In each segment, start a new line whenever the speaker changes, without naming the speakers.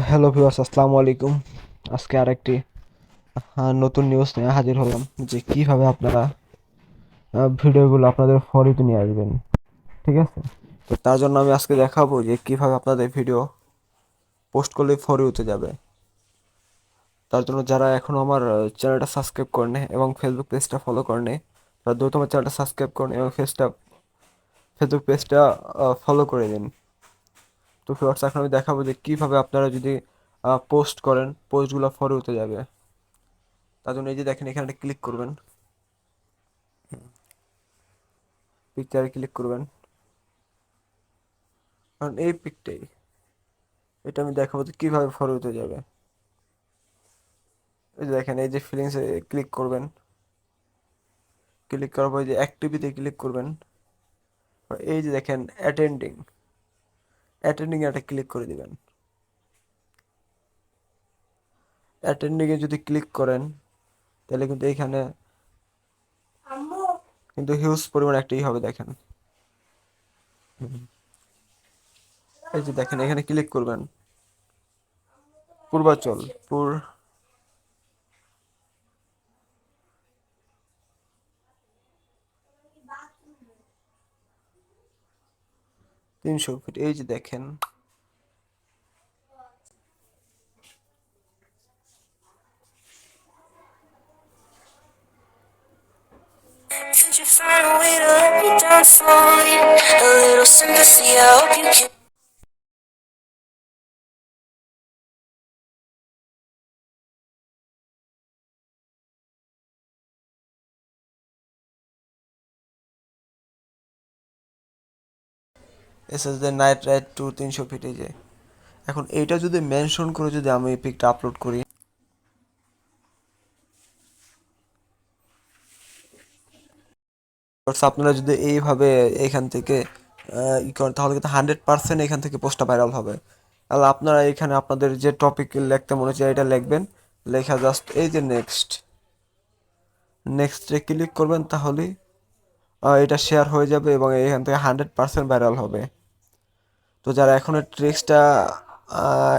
Hello viewers, আসসালামু আলাইকুম। আজকে আরেকটি নতুন নিউজ নিয়ে হাজির হলাম যে কিভাবে আপনারা ভিডিওগুলো আপনাদের ফরিতে নিয়ে আসবেন। ঠিক আছে, তো তার জন্য আমি আজকে দেখাবো যে কিভাবে আপনাদের ভিডিও পোস্ট করলে ফর ইউতে যাবে। তার জন্য যারা এখনো আমার চ্যানেলটা সাবস্ক্রাইব করেনি এবং ফেসবুক পেজটা ফলো করেনি, তারা দ্রুত আমার চ্যানেলটা সাবস্ক্রাইব করুন এবং ফেসবুক পেজটা ফলো করে দিন। তো ভিউয়ার্স, এখন আমি দেখাবো যে কিভাবে আপনারা যদি পোস্ট করেন, পোস্টগুলো ফর ইউতে যাবে। তার জন্য এই যে দেখেন, এখানে ক্লিক করবেন, পিকচারে ক্লিক করবেন, কারণ এই পিকটাই, এটা আমি দেখাবো যে কীভাবে ফলো হতে যাবে। এই যে দেখেন, এই যে ফিলিংসে ক্লিক করবেন, ক্লিক করার পর এই যে অ্যাক্টিভিটি ক্লিক করবেন, আর এই যে দেখেন অ্যাটেন্ডিং, অ্যাটেন্ডিংয়ে একটা ক্লিক করে দিবেন। অ্যাটেন্ডিংয়ে যদি ক্লিক করেন তাহলে কিন্তু এইখানে কিন্তু হিউজ পরিমাণ একটাই হবে, দেখেন। এই যে দেখেন, এখানে ক্লিক করবেন, পূর্বাচল পুর 300 ফিট, এই যে দেখেন।
Could you find a way to let me down slowly? A little sympathy, I hope you can.
SSD night ride to 300 feet, এই যে এখন এইটা যদি মেনশন করে যদি আমি এই পিকটা আপলোড করি, আপনারা যদি এইভাবে এখান থেকে ই করেন তাহলে কিন্তু 100% এখান থেকে পোস্টটা ভাইরাল হবে। তাহলে আপনারা এখানে আপনাদের যে টপিক লিখতে মনে হচ্ছে এটা লিখবেন, লেখা জাস্ট এই যে নেক্সট, নেক্সটে ক্লিক করবেন, তাহলেই এটা শেয়ার হয়ে যাবে এবং এখান থেকে 100% ভাইরাল হবে। তো যারা এখনো ট্রিক্সটা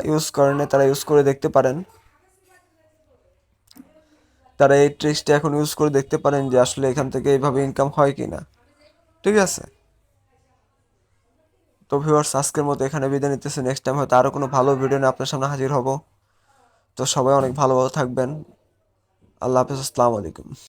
ইউজ করেন তারা ইউজ করে দেখতে পারেন, তারা এই ট্রিক্সটা এখন ইউজ করে দেখতে পারেন যে আসলে এখান থেকে এইভাবে ইনকাম হয় কিনা। ঠিক আছে, তো ভিউয়ার্স, আজকের মতো এখানে বিদায় নিতেছি। নেক্সট টাইম হয়তো আরো কোনো ভালো ভিডিও নিয়ে আপনার সামনে হাজির হব। তো সবাই অনেক ভালোভাবে থাকবেন। আল্লাহ হাফেজ, আসসালামু আলাইকুম।